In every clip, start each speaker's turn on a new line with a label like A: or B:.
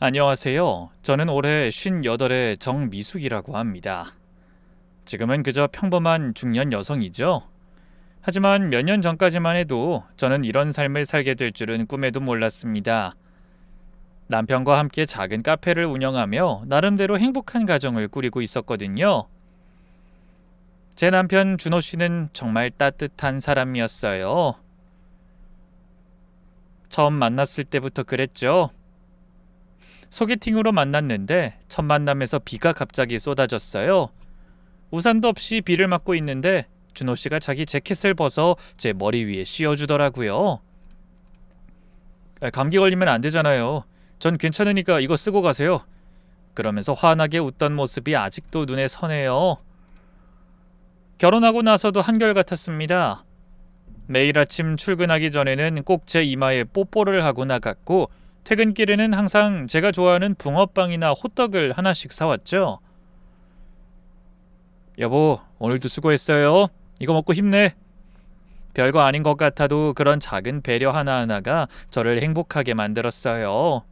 A: 안녕하세요. 저는 올해 58의 정미숙이라고 합니다. 지금은 그저 평범한 중년 여성이죠. 하지만 몇 년 전까지만 해도 저는 이런 삶을 살게 될 줄은 꿈에도 몰랐습니다. 남편과 함께 작은 카페를 운영하며 나름대로 행복한 가정을 꾸리고 있었거든요. 제 남편 준호 씨는 정말 따뜻한 사람이었어요. 처음 만났을 때부터 그랬죠. 소개팅으로 만났는데 첫 만남에서 비가 갑자기 쏟아졌어요. 우산도 없이 비를 맞고 있는데 준호 씨가 자기 재킷을 벗어 제 머리 위에 씌워주더라고요. 감기 걸리면 안 되잖아요. 전 괜찮으니까 이거 쓰고 가세요. 그러면서 환하게 웃던 모습이 아직도 눈에 선해요. 결혼하고 나서도 한결같았습니다. 매일 아침 출근하기 전에는 꼭 제 이마에 뽀뽀를 하고 나갔고 퇴근길에는 항상 제가 좋아하는 붕어빵이나 호떡을 하나씩 사왔죠. 여보, 오늘도 수고했어요. 이거 먹고 힘내. 별거 아닌 것 같아도 그런 작은 배려 하나하나가 저를 행복하게 만들었어요.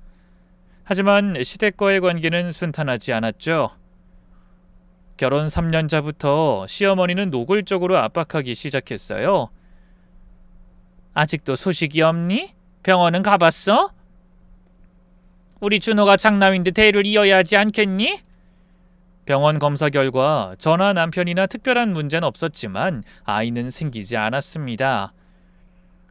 A: 하지만 시댁과의 관계는 순탄하지 않았죠. 결혼 3년차부터 시어머니는 노골적으로 압박하기 시작했어요. 아직도 소식이 없니? 병원은 가봤어? 우리 준호가 장남인데 대를 이어야 하지 않겠니? 병원 검사 결과 저나 남편이나 특별한 문제는 없었지만 아이는 생기지 않았습니다.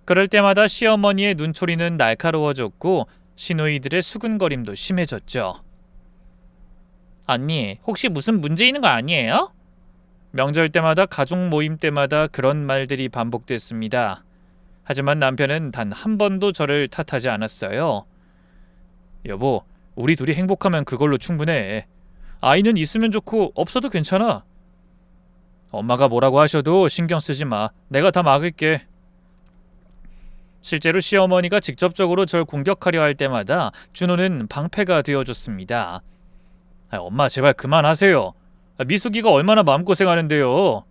A: 그럴 때마다 시어머니의 눈초리는 날카로워졌고 시누이들의 수근거림도 심해졌죠. 언니, 혹시 무슨 문제 있는 거 아니에요? 명절 때마다 가족 모임 때마다 그런 말들이 반복됐습니다. 하지만 남편은 단 한 번도 저를 탓하지 않았어요. 여보, 우리 둘이 행복하면 그걸로 충분해. 아이는 있으면 좋고 없어도 괜찮아. 엄마가 뭐라고 하셔도 신경 쓰지 마. 내가 다 막을게. 실제로 시어머니가 직접적으로 절 공격하려 할 때마다 준호는 방패가 되어줬습니다. 엄마 제발 그만하세요. 미숙이가 얼마나 마음고생하는데요.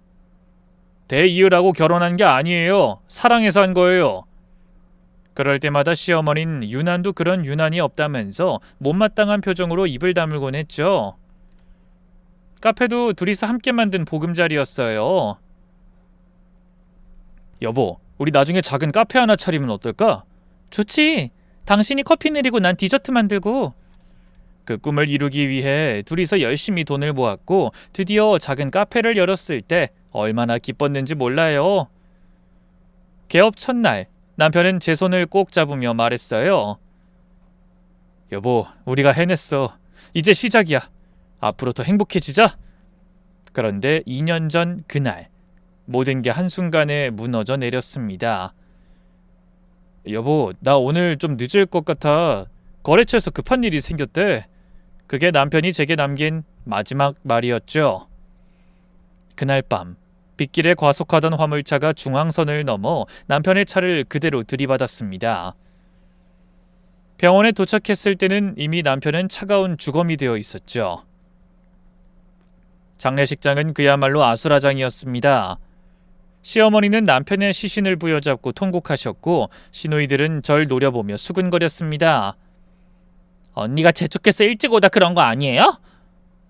A: 대이으라고 결혼한 게 아니에요. 사랑해서 한 거예요. 그럴 때마다 시어머니는 유난도 그런 유난이 없다면서 못마땅한 표정으로 입을 다물곤 했죠. 카페도 둘이서 함께 만든 보금자리였어요. 여보, 우리 나중에 작은 카페 하나 차리면 어떨까? 좋지. 당신이 커피 내리고 난 디저트 만들고. 그 꿈을 이루기 위해 둘이서 열심히 돈을 모았고 드디어 작은 카페를 열었을 때 얼마나 기뻤는지 몰라요. 개업 첫날 남편은 제 손을 꼭 잡으며 말했어요. 여보, 우리가 해냈어. 이제 시작이야. 앞으로 더 행복해지자. 그런데 2년 전 그날 모든 게 한순간에 무너져 내렸습니다. 여보, 나 오늘 좀 늦을 것 같아. 거래처에서 급한 일이 생겼대. 그게 남편이 제게 남긴 마지막 말이었죠. 그날 밤 빗길에 과속하던 화물차가 중앙선을 넘어 남편의 차를 그대로 들이받았습니다. 병원에 도착했을 때는 이미 남편은 차가운 주검이 되어 있었죠. 장례식장은 그야말로 아수라장이었습니다. 시어머니는 남편의 시신을 부여잡고 통곡하셨고 시누이들은 절 노려보며 수근거렸습니다. 언니가 재촉해서 일찍 오다 그런 거 아니에요?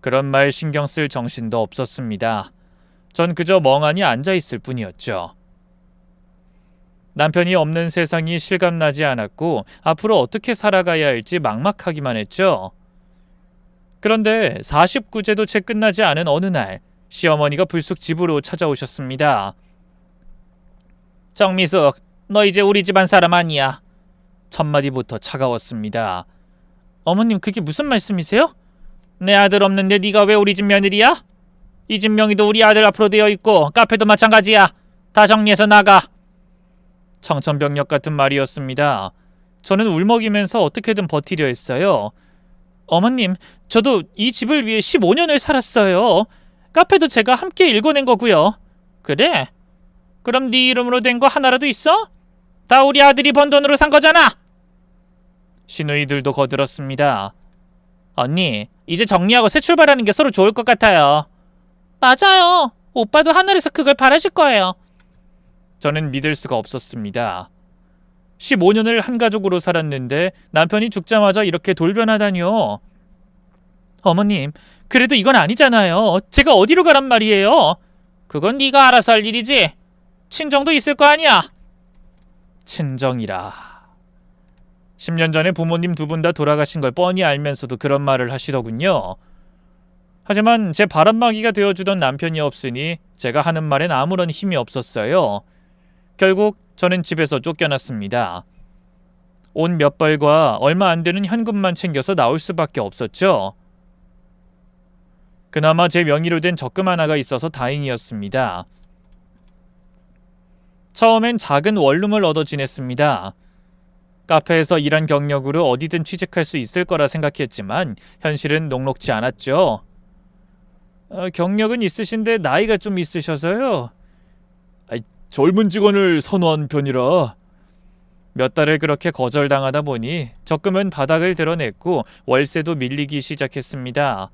A: 그런 말 신경 쓸 정신도 없었습니다. 전 그저 멍하니 앉아있을 뿐이었죠. 남편이 없는 세상이 실감나지 않았고 앞으로 어떻게 살아가야 할지 막막하기만 했죠. 그런데 49제도 채 끝나지 않은 어느 날 시어머니가 불쑥 집으로 찾아오셨습니다. 정미숙, 너 이제 우리 집안 사람 아니야. 첫마디부터 차가웠습니다. 어머님, 그게 무슨 말씀이세요? 내 아들 없는데 네가 왜 우리 집 며느리야? 이 집 명의도 우리 아들 앞으로 되어 있고 카페도 마찬가지야. 다 정리해서 나가. 청천벽력 같은 말이었습니다. 저는 울먹이면서 어떻게든 버티려 했어요. 어머님, 저도 이 집을 위해 15년을 살았어요. 카페도 제가 함께 일궈낸 거고요. 그래? 그럼 네 이름으로 된 거 하나라도 있어? 다 우리 아들이 번 돈으로 산 거잖아. 시누이들도 거들었습니다. 언니, 이제 정리하고 새 출발하는 게 서로 좋을 것 같아요. 맞아요. 오빠도 하늘에서 그걸 바라실 거예요. 저는 믿을 수가 없었습니다. 15년을 한 가족으로 살았는데 남편이 죽자마자 이렇게 돌변하다니요. 어머님, 그래도 이건 아니잖아요. 제가 어디로 가란 말이에요? 그건 네가 알아서 할 일이지. 친정도 있을 거 아니야. 친정이라. 10년 전에 부모님 두 분 다 돌아가신 걸 뻔히 알면서도 그런 말을 하시더군요. 하지만 제 바람막이가 되어주던 남편이 없으니 제가 하는 말엔 아무런 힘이 없었어요. 결국 저는 집에서 쫓겨났습니다. 옷 몇 벌과 얼마 안 되는 현금만 챙겨서 나올 수밖에 없었죠. 그나마 제 명의로 된 적금 하나가 있어서 다행이었습니다. 처음엔 작은 원룸을 얻어 지냈습니다. 카페에서 일한 경력으로 어디든 취직할 수 있을 거라 생각했지만 현실은 녹록지 않았죠. 경력은 있으신데 나이가 좀 있으셔서요. 젊은 직원을 선호한 편이라. 몇 달을 그렇게 거절당하다 보니 적금은 바닥을 드러냈고 월세도 밀리기 시작했습니다.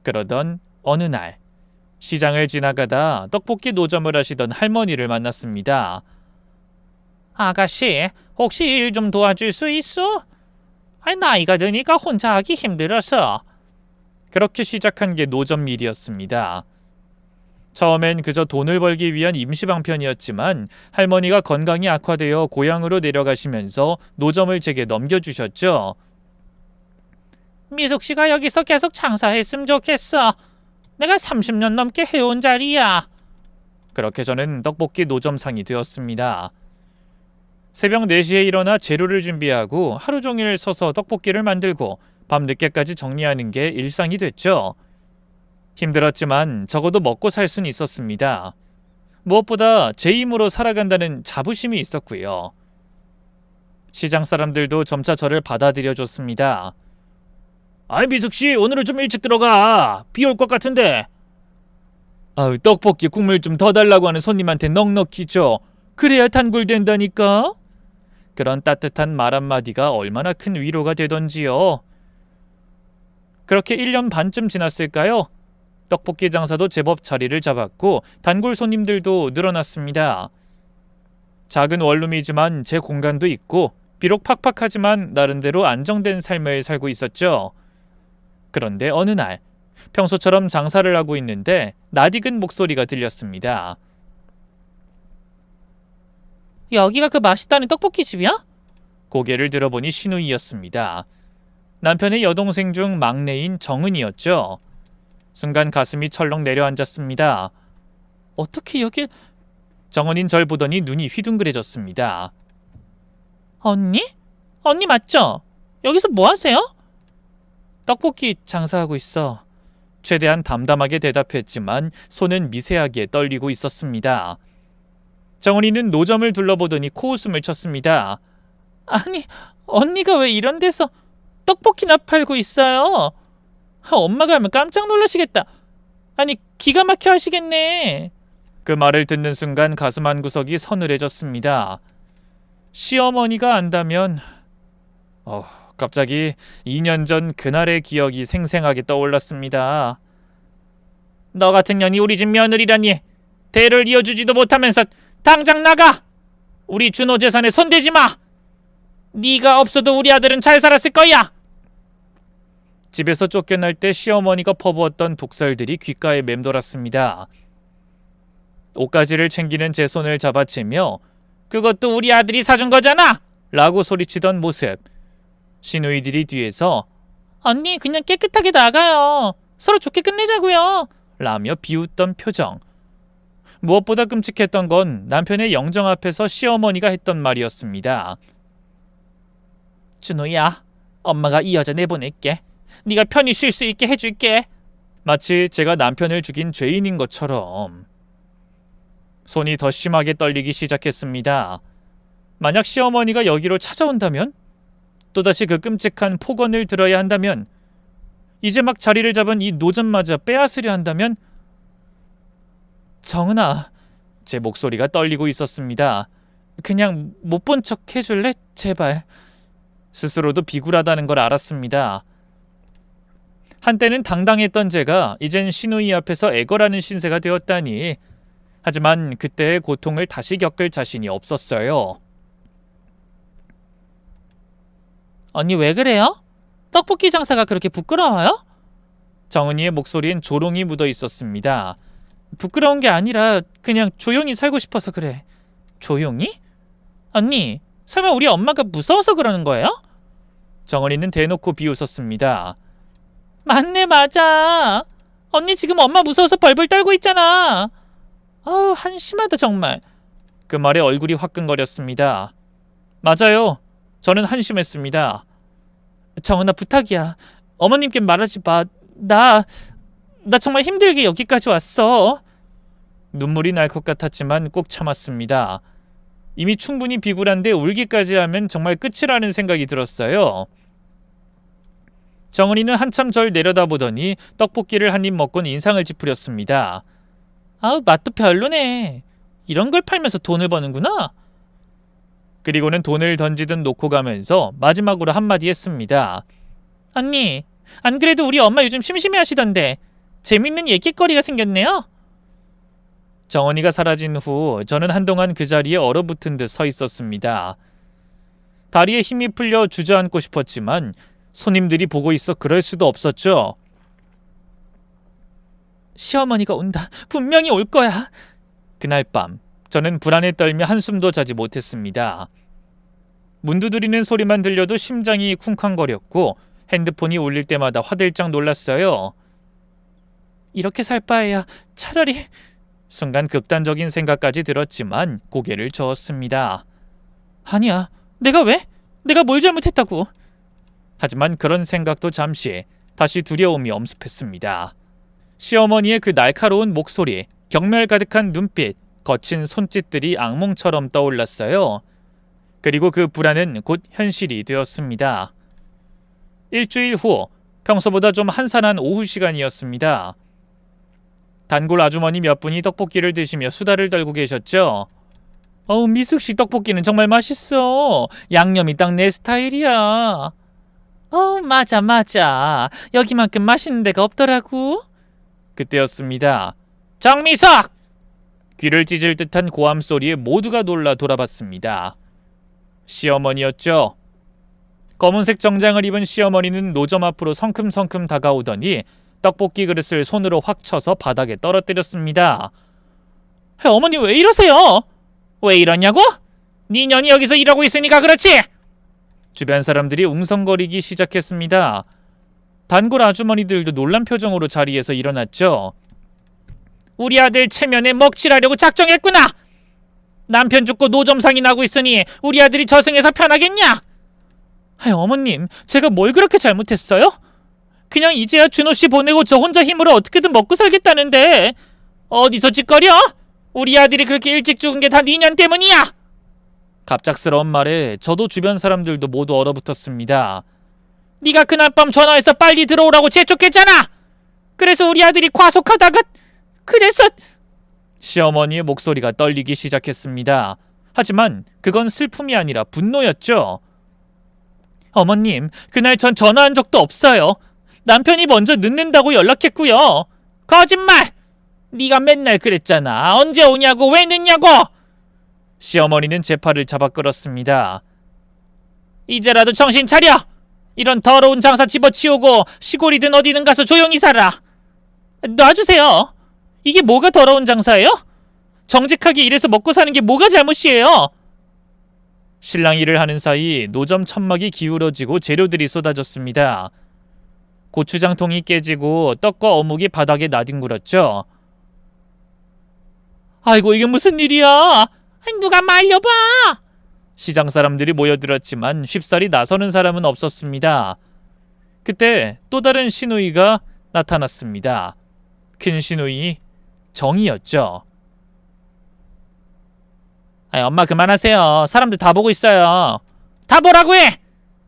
A: 그러던 어느 날 시장을 지나가다 떡볶이 노점을 하시던 할머니를 만났습니다. 아가씨, 혹시 일 좀 도와줄 수 있어? 나이가 드니까 혼자 하기 힘들어서. 그렇게 시작한 게 노점 일이었습니다. 처음엔 그저 돈을 벌기 위한 임시방편이었지만 할머니가 건강이 악화되어 고향으로 내려가시면서 노점을 제게 넘겨주셨죠. 미숙 씨가 여기서 계속 장사했으면 좋겠어. 내가 30년 넘게 해온 자리야. 그렇게 저는 떡볶이 노점상이 되었습니다. 새벽 4시에 일어나 재료를 준비하고 하루 종일 서서 떡볶이를 만들고 밤늦게까지 정리하는 게 일상이 됐죠. 힘들었지만 적어도 먹고 살 수는 있었습니다. 무엇보다 제 힘으로 살아간다는 자부심이 있었고요. 시장 사람들도 점차 저를 받아들여줬습니다. 미숙씨, 오늘은 좀 일찍 들어가. 비 올 것 같은데. 떡볶이 국물 좀 더 달라고 하는 손님한테 넉넉히 줘. 그래야 단골된다니까. 그런 따뜻한 말 한마디가 얼마나 큰 위로가 되던지요. 그렇게 1년 반쯤 지났을까요? 떡볶이 장사도 제법 자리를 잡았고 단골 손님들도 늘어났습니다. 작은 원룸이지만 제 공간도 있고 비록 팍팍하지만 나름대로 안정된 삶을 살고 있었죠. 그런데 어느 날 평소처럼 장사를 하고 있는데 낯익은 목소리가 들렸습니다. 여기가 그 맛있다는 떡볶이 집이야? 고개를 들어보니 신우이였습니다. 남편의 여동생 중 막내인 정은이었죠. 순간 가슴이 철렁 내려앉았습니다. 어떻게 여길... 정은인 절 보더니 눈이 휘둥그레졌습니다. 언니? 언니 맞죠? 여기서 뭐 하세요? 떡볶이 장사하고 있어. 최대한 담담하게 대답했지만 손은 미세하게 떨리고 있었습니다. 정은이는 노점을 둘러보더니 코웃음을 쳤습니다. 아니, 언니가 왜 이런 데서 떡볶이나 팔고 있어요? 엄마가 하면 깜짝 놀라시겠다. 아니, 기가 막혀 하시겠네. 그 말을 듣는 순간 가슴 한구석이 서늘해졌습니다. 시어머니가 안다면... 갑자기 2년 전 그날의 기억이 생생하게 떠올랐습니다. 너 같은 년이 우리 집 며느리라니. 대를 이어주지도 못하면서 당장 나가! 우리 준호 재산에 손대지 마! 네가 없어도 우리 아들은 잘 살았을 거야! 집에서 쫓겨날 때 시어머니가 퍼부었던 독설들이 귓가에 맴돌았습니다. 옷가지를 챙기는 제 손을 잡아채며 그것도 우리 아들이 사준 거잖아! 라고 소리치던 모습. 시누이들이 뒤에서 언니 그냥 깨끗하게 나가요. 서로 좋게 끝내자고요. 라며 비웃던 표정. 무엇보다 끔찍했던 건 남편의 영정 앞에서 시어머니가 했던 말이었습니다. 준호야, 엄마가 이 여자 내보낼게. 네가 편히 쉴 수 있게 해줄게. 마치 제가 남편을 죽인 죄인인 것처럼. 손이 더 심하게 떨리기 시작했습니다. 만약 시어머니가 여기로 찾아온다면? 또다시 그 끔찍한 폭언을 들어야 한다면? 이제 막 자리를 잡은 이 노점마저 빼앗으려 한다면? 정은아, 제 목소리가 떨리고 있었습니다. 그냥 못 본 척 해줄래? 제발. 스스로도 비굴하다는 걸 알았습니다. 한때는 당당했던 제가 이젠 시누이 앞에서 애걸하는 신세가 되었다니. 하지만 그때의 고통을 다시 겪을 자신이 없었어요. 언니 왜 그래요? 떡볶이 장사가 그렇게 부끄러워요? 정은이의 목소리엔 조롱이 묻어 있었습니다. 부끄러운 게 아니라 그냥 조용히 살고 싶어서 그래. 조용히? 언니, 설마 우리 엄마가 무서워서 그러는 거예요? 정은이는 대놓고 비웃었습니다. 맞네, 맞아. 언니 지금 엄마 무서워서 벌벌 떨고 있잖아. 아우, 한심하다 정말. 그 말에 얼굴이 화끈거렸습니다. 맞아요. 저는 한심했습니다. 정은아, 부탁이야. 어머님께 말하지 마. 나 정말 힘들게 여기까지 왔어. 눈물이 날 것 같았지만 꼭 참았습니다. 이미 충분히 비굴한데 울기까지 하면 정말 끝이라는 생각이 들었어요. 정은이는 한참 절 내려다보더니 떡볶이를 한 입 먹곤 인상을 찌푸렸습니다. 아우, 맛도 별로네. 이런 걸 팔면서 돈을 버는구나. 그리고는 돈을 던지듯 놓고 가면서 마지막으로 한마디 했습니다. 언니, 안 그래도 우리 엄마 요즘 심심해하시던데 재밌는 얘기거리가 생겼네요. 정은이가 사라진 후 저는 한동안 그 자리에 얼어붙은 듯 서 있었습니다. 다리에 힘이 풀려 주저앉고 싶었지만 손님들이 보고 있어 그럴 수도 없었죠. 시어머니가 온다. 분명히 올 거야. 그날 밤 저는 불안에 떨며 한숨도 자지 못했습니다. 문 두드리는 소리만 들려도 심장이 쿵쾅거렸고 핸드폰이 울릴 때마다 화들짝 놀랐어요. 이렇게 살 바에야 차라리... 순간 극단적인 생각까지 들었지만 고개를 저었습니다. 아니야, 내가 왜? 내가 뭘 잘못했다고? 하지만 그런 생각도 잠시 다시 두려움이 엄습했습니다. 시어머니의 그 날카로운 목소리, 경멸 가득한 눈빛, 거친 손짓들이 악몽처럼 떠올랐어요. 그리고 그 불안은 곧 현실이 되었습니다. 일주일 후 평소보다 좀 한산한 오후 시간이었습니다. 단골 아주머니 몇 분이 떡볶이를 드시며 수다를 떨고 계셨죠. 미숙씨 떡볶이는 정말 맛있어. 양념이 딱 내 스타일이야. 맞아. 여기만큼 맛있는 데가 없더라고. 그때였습니다. 정미숙! 귀를 찢을 듯한 고함 소리에 모두가 놀라 돌아봤습니다. 시어머니였죠. 검은색 정장을 입은 시어머니는 노점 앞으로 성큼성큼 다가오더니 떡볶이 그릇을 손으로 확 쳐서 바닥에 떨어뜨렸습니다. 어머니 왜 이러세요? 왜 이러냐고? 네 년이 여기서 일하고 있으니까 그렇지! 주변 사람들이 웅성거리기 시작했습니다. 단골 아주머니들도 놀란 표정으로 자리에서 일어났죠. 우리 아들 체면에 먹칠하려고 작정했구나! 남편 죽고 노점상이 나고 있으니 우리 아들이 저승에서 편하겠냐? 어머님, 제가 뭘 그렇게 잘못했어요? 그냥 이제야 준호씨 보내고 저 혼자 힘으로 어떻게든 먹고 살겠다는데 어디서 짓거려? 우리 아들이 그렇게 일찍 죽은 게 다 네 년 때문이야! 갑작스러운 말에 저도 주변 사람들도 모두 얼어붙었습니다. 네가 그날 밤 전화해서 빨리 들어오라고 재촉했잖아! 그래서 우리 아들이 과속하다가... 그래서... 시어머니의 목소리가 떨리기 시작했습니다. 하지만 그건 슬픔이 아니라 분노였죠. 어머님, 그날 전 전화한 적도 없어요. 남편이 먼저 늦는다고 연락했고요. 거짓말! 네가 맨날 그랬잖아. 언제 오냐고, 왜 늦냐고! 시어머니는 제 팔을 잡아 끌었습니다. 이제라도 정신 차려! 이런 더러운 장사 집어치우고 시골이든 어디든 가서 조용히 살아. 놔주세요. 이게 뭐가 더러운 장사예요? 정직하게 일해서 먹고 사는 게 뭐가 잘못이에요? 신랑 일을 하는 사이 노점 천막이 기울어지고 재료들이 쏟아졌습니다. 고추장통이 깨지고 떡과 어묵이 바닥에 나뒹굴었죠. 아이고, 이게 무슨 일이야? 누가 말려봐! 시장 사람들이 모여들었지만 쉽사리 나서는 사람은 없었습니다. 그때 또 다른 시누이가 나타났습니다. 큰 시누이 정이었죠. 엄마 그만하세요. 사람들 다 보고 있어요. 다 보라고 해!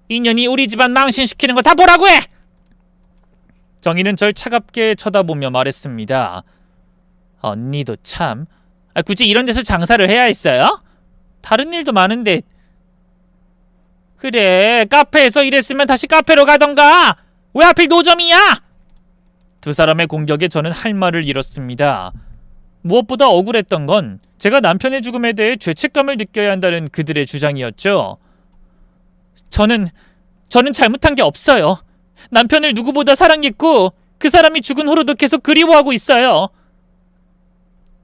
A: 인연이 우리 집안 망신시키는 거 다 보라고 해! 정이는 절 차갑게 쳐다보며 말했습니다. 언니도 참... 굳이 이런 데서 장사를 해야 했어요? 다른 일도 많은데... 그래, 카페에서 일했으면 다시 카페로 가던가! 왜 하필 노점이야? 두 사람의 공격에 저는 할 말을 잃었습니다. 무엇보다 억울했던 건 제가 남편의 죽음에 대해 죄책감을 느껴야 한다는 그들의 주장이었죠. 저는 저는 잘못한 게 없어요. 남편을 누구보다 사랑했고 그 사람이 죽은 후로도 계속 그리워하고 있어요.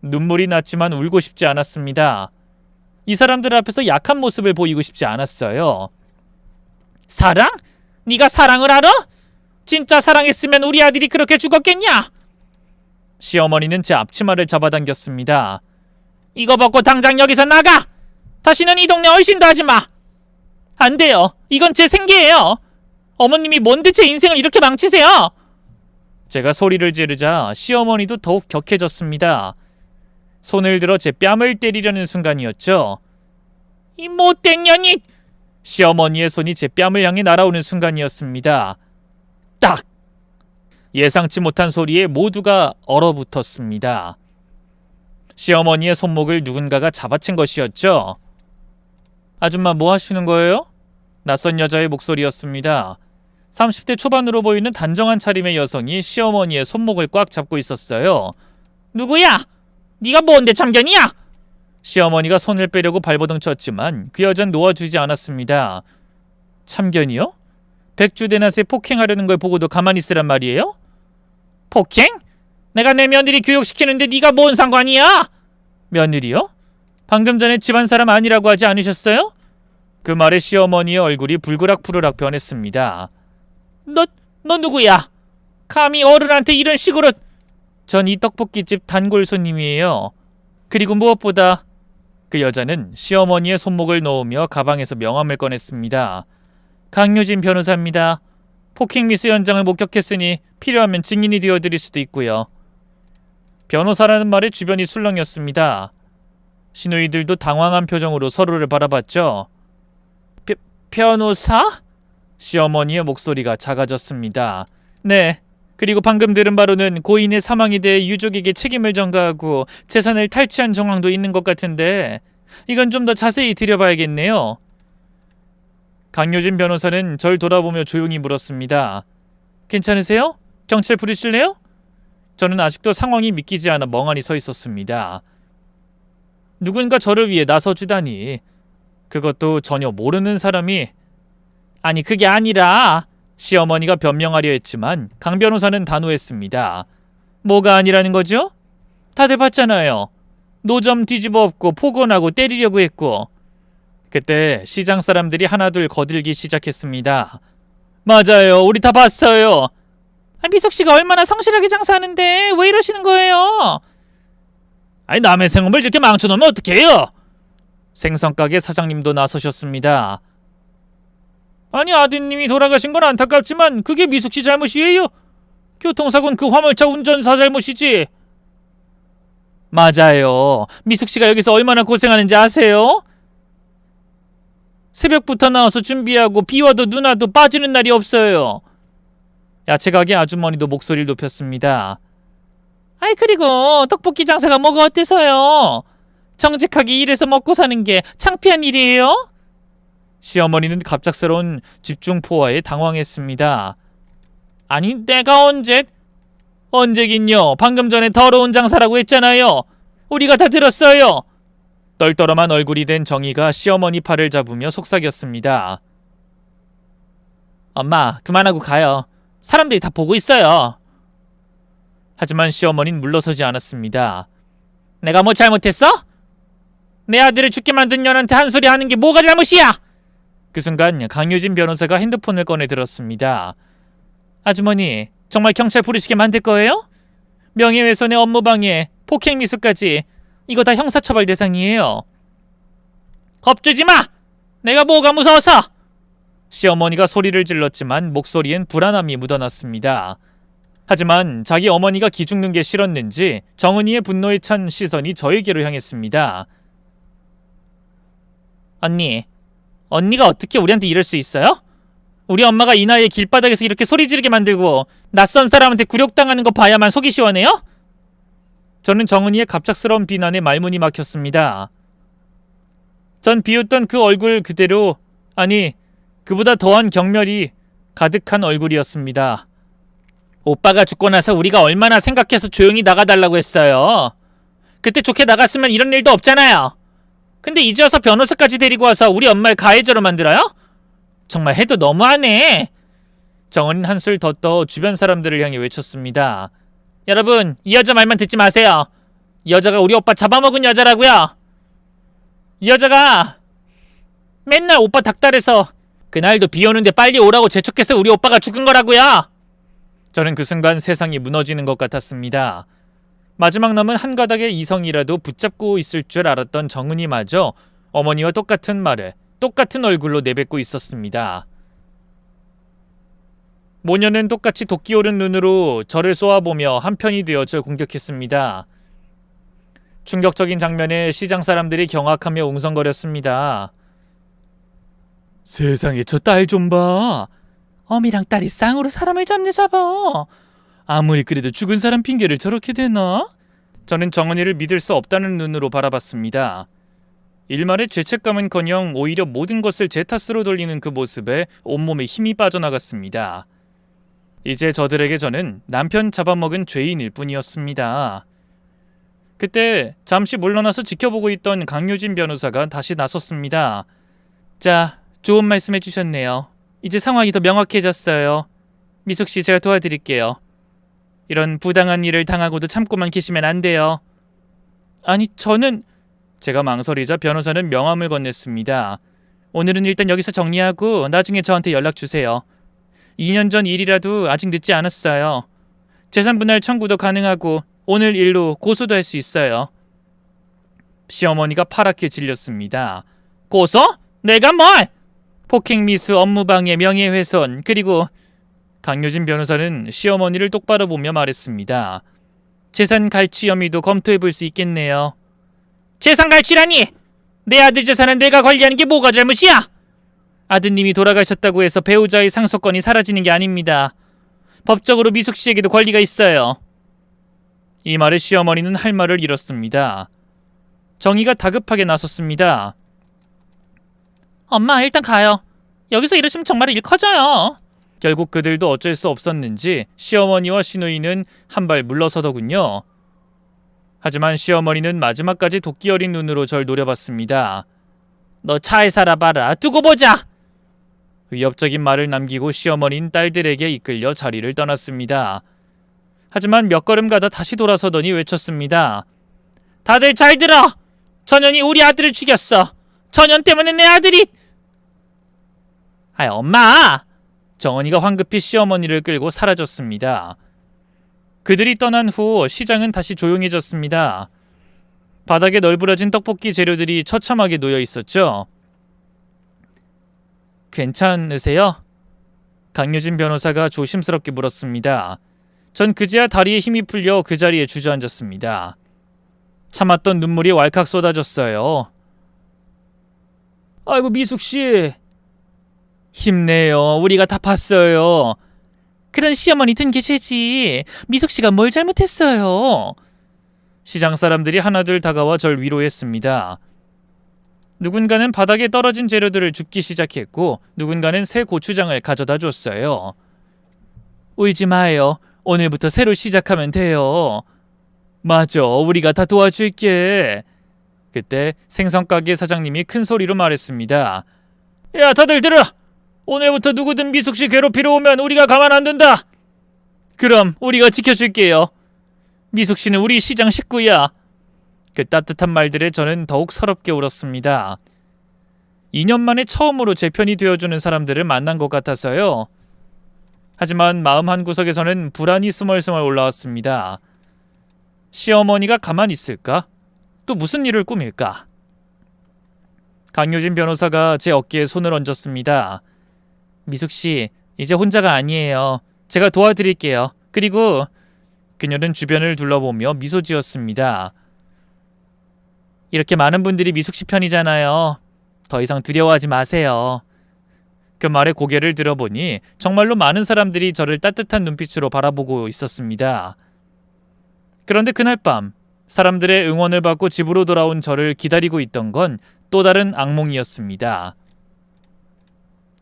A: 눈물이 났지만 울고 싶지 않았습니다. 이 사람들 앞에서 약한 모습을 보이고 싶지 않았어요. 사랑? 네가 사랑을 알아? 진짜 사랑했으면 우리 아들이 그렇게 죽었겠냐? 시어머니는 제 앞치마를 잡아당겼습니다. 이거 벗고 당장 여기서 나가! 다시는 이 동네 얼씬도 하지 마! 안 돼요. 이건 제 생계예요. 어머님이 뭔데 제 인생을 이렇게 망치세요? 제가 소리를 지르자 시어머니도 더욱 격해졌습니다. 손을 들어 제 뺨을 때리려는 순간이었죠. 이 못된 년이! 시어머니의 손이 제 뺨을 향해 날아오는 순간이었습니다. 딱! 예상치 못한 소리에 모두가 얼어붙었습니다. 시어머니의 손목을 누군가가 잡아챈 것이었죠. 아줌마 뭐 하시는 거예요? 낯선 여자의 목소리였습니다. 30대 초반으로 보이는 단정한 차림의 여성이 시어머니의 손목을 꽉 잡고 있었어요. 누구야? 네가 뭔데 참견이야? 시어머니가 손을 빼려고 발버둥 쳤지만 그 여자는 놓아주지 않았습니다. 참견이요? 백주대낮에 폭행하려는 걸 보고도 가만히 있으란 말이에요? 폭행? 내가 내 며느리 교육시키는데 네가 뭔 상관이야? 며느리요? 방금 전에 집안 사람 아니라고 하지 않으셨어요? 그 말에 시어머니의 얼굴이 불그락푸르락 변했습니다. 너 누구야? 감히 어른한테 이런 식으로... 전 이 떡볶이집 단골 손님이에요. 그리고 무엇보다 그 여자는 시어머니의 손목을 놓으며 가방에서 명함을 꺼냈습니다. 강유진 변호사입니다. 폭행 미수 현장을 목격했으니 필요하면 증인이 되어드릴 수도 있고요. 변호사라는 말에 주변이 술렁였습니다. 시누이들도 당황한 표정으로 서로를 바라봤죠. 변호사? 시어머니의 목소리가 작아졌습니다. 네. 그리고 방금 들은 바로는 고인의 사망에 대해 유족에게 책임을 전가하고 재산을 탈취한 정황도 있는 것 같은데 이건 좀 더 자세히 들여봐야겠네요. 강효진 변호사는 절 돌아보며 조용히 물었습니다. 괜찮으세요? 경찰 부르실래요? 저는 아직도 상황이 믿기지 않아 멍하니 서 있었습니다. 누군가 저를 위해 나서주다니. 그것도 전혀 모르는 사람이... 아니 그게 아니라... 시어머니가 변명하려 했지만 강 변호사는 단호했습니다. 뭐가 아니라는 거죠? 다들 봤잖아요. 노점 뒤집어 엎고 폭언하고 때리려고 했고. 그때 시장 사람들이 하나둘 거들기 시작했습니다. 맞아요. 우리 다 봤어요. 미숙씨가 얼마나 성실하게 장사하는데 왜 이러시는 거예요? 아니 남의 생업을 이렇게 망쳐놓으면 어떡해요? 생선가게 사장님도 나서셨습니다. 아니 아드님이 돌아가신 건 안타깝지만 그게 미숙씨 잘못이에요. 교통사고는 그 화물차 운전사 잘못이지. 맞아요. 미숙씨가 여기서 얼마나 고생하는지 아세요? 새벽부터 나와서 준비하고 비 와도 눈 와도 빠지는 날이 없어요. 야채가게 아주머니도 목소리를 높였습니다. 아이 그리고 떡볶이 장사가 뭐가 어때서요? 정직하게 일해서 먹고 사는 게 창피한 일이에요? 시어머니는 갑작스러운 집중포화에 당황했습니다. 아니 내가 언제긴요. 방금 전에 더러운 장사라고 했잖아요. 우리가 다 들었어요. 떨떠름한 얼굴이 된 정희가 시어머니 팔을 잡으며 속삭였습니다. 엄마 그만하고 가요. 사람들이 다 보고 있어요. 하지만 시어머니는 물러서지 않았습니다. 내가 뭐 잘못했어? 내 아들을 죽게 만든 년한테 한 소리 하는 게 뭐가 잘못이야? 그 순간 강유진 변호사가 핸드폰을 꺼내 들었습니다. 아주머니 정말 경찰 부르시게 만들 거예요? 명예훼손에 업무방해, 폭행미수까지 이거 다 형사처벌 대상이에요. 겁주지 마! 내가 뭐가 무서워서! 시어머니가 소리를 질렀지만 목소리엔 불안함이 묻어났습니다. 하지만 자기 어머니가 기죽는 게 싫었는지 정은이의 분노에 찬 시선이 저에게로 향했습니다. 언니가 어떻게 우리한테 이럴 수 있어요? 우리 엄마가 이 나이에 길바닥에서 이렇게 소리 지르게 만들고 낯선 사람한테 굴욕당하는 거 봐야만 속이 시원해요? 저는 정은이의 갑작스러운 비난에 말문이 막혔습니다. 전 비웃던 그 얼굴 그대로, 아니 그보다 더한 경멸이 가득한 얼굴이었습니다. 오빠가 죽고 나서 우리가 얼마나 생각해서 조용히 나가달라고 했어요. 그때 좋게 나갔으면 이런 일도 없잖아요. 근데 이제 와서 변호사까지 데리고 와서 우리 엄마를 가해자로 만들어요? 정말 해도 너무하네. 정은이는 한술 더 떠 주변 사람들을 향해 외쳤습니다. 여러분, 이 여자 말만 듣지 마세요. 이 여자가 우리 오빠 잡아먹은 여자라고요. 이 여자가 맨날 오빠 닥달해서 그날도 비 오는데 빨리 오라고 재촉해서 우리 오빠가 죽은 거라고요. 저는 그 순간 세상이 무너지는 것 같았습니다. 마지막 남은 한 가닥의 이성이라도 붙잡고 있을 줄 알았던 정은이마저 어머니와 똑같은 말을 똑같은 얼굴로 내뱉고 있었습니다. 모녀는 똑같이 도끼 오른 눈으로 저를 쏘아보며 한편이 되어 절 공격했습니다. 충격적인 장면에 시장 사람들이 경악하며 웅성거렸습니다. 세상에, 저 딸 좀 봐. 어미랑 딸이 쌍으로 사람을 잡아. 아무리 그래도 죽은 사람 핑계를 저렇게 대나? 저는 정은이를 믿을 수 없다는 눈으로 바라봤습니다. 일말의 죄책감은커녕 오히려 모든 것을 제 탓으로 돌리는 그 모습에 온몸에 힘이 빠져나갔습니다. 이제 저들에게 저는 남편 잡아먹은 죄인일 뿐이었습니다. 그때 잠시 물러나서 지켜보고 있던 강효진 변호사가 다시 나섰습니다. 자, 좋은 말씀 해주셨네요. 이제 상황이 더 명확해졌어요. 미숙씨, 제가 도와드릴게요. 이런 부당한 일을 당하고도 참고만 계시면 안 돼요. 아니, 저는... 제가 망설이자 변호사는 명함을 건넸습니다. 오늘은 일단 여기서 정리하고 나중에 저한테 연락 주세요. 2년 전 일이라도 아직 늦지 않았어요. 재산분할 청구도 가능하고 오늘 일로 고소도 할 수 있어요. 시어머니가 파랗게 질렸습니다. 고소? 내가 뭘? 폭행미수, 업무방해, 명예훼손, 그리고... 강효진 변호사는 시어머니를 똑바로 보며 말했습니다. 재산 갈취 혐의도 검토해 볼 수 있겠네요. 재산 갈취라니! 내 아들 재산은 내가 관리하는 게 뭐가 잘못이야? 아드님이 돌아가셨다고 해서 배우자의 상속권이 사라지는 게 아닙니다. 법적으로 미숙 씨에게도 권리가 있어요. 이 말에 시어머니는 할 말을 잃었습니다. 정희가 다급하게 나섰습니다. 엄마, 일단 가요. 여기서 이러시면 정말 일 커져요. 결국 그들도 어쩔 수 없었는지 시어머니와 시누이는 한 발 물러서더군요. 하지만 시어머니는 마지막까지 도끼 어린 눈으로 절 노려봤습니다. 너 차에 살아봐라. 두고 보자. 위협적인 말을 남기고 시어머니는 딸들에게 이끌려 자리를 떠났습니다. 하지만 몇 걸음 가다 다시 돌아서더니 외쳤습니다. 다들 잘 들어. 전현이 우리 아들을 죽였어. 전현 때문에 내 아들이... 아이, 엄마! 정은이가 황급히 시어머니를 끌고 사라졌습니다. 그들이 떠난 후 시장은 다시 조용해졌습니다. 바닥에 널브러진 떡볶이 재료들이 처참하게 놓여 있었죠. 괜찮으세요? 강효진 변호사가 조심스럽게 물었습니다. 전 그제야 다리에 힘이 풀려 그 자리에 주저앉았습니다. 참았던 눈물이 왈칵 쏟아졌어요. 아이고, 미숙씨. 힘내요. 우리가 다 봤어요. 그런 시어머니 든 게 죄지. 미숙씨가 뭘 잘못했어요. 시장 사람들이 하나둘 다가와 절 위로했습니다. 누군가는 바닥에 떨어진 재료들을 줍기 시작했고 누군가는 새 고추장을 가져다 줬어요. 울지 마요. 오늘부터 새로 시작하면 돼요. 맞아, 우리가 다 도와줄게. 그때 생선가게 사장님이 큰 소리로 말했습니다. 야, 다들 들어! 오늘부터 누구든 미숙씨 괴롭히러 오면 우리가 가만 안 둔다. 그럼 우리가 지켜줄게요. 미숙씨는 우리 시장 식구야. 그 따뜻한 말들에 저는 더욱 서럽게 울었습니다. 2년 만에 처음으로 제 편이 되어주는 사람들을 만난 것 같아서요. 하지만 마음 한구석에서는 불안이 스멀스멀 올라왔습니다. 시어머니가 가만히 있을까? 또 무슨 일을 꾸밀까? 강효진 변호사가 제 어깨에 손을 얹었습니다. 미숙씨, 이제 혼자가 아니에요. 제가 도와드릴게요. 그리고... 그녀는 주변을 둘러보며 미소 지었습니다. 이렇게 많은 분들이 미숙씨 편이잖아요. 더 이상 두려워하지 마세요. 그 말에 고개를 들어보니 정말로 많은 사람들이 저를 따뜻한 눈빛으로 바라보고 있었습니다. 그런데 그날 밤 사람들의 응원을 받고 집으로 돌아온 저를 기다리고 있던 건 또 다른 악몽이었습니다.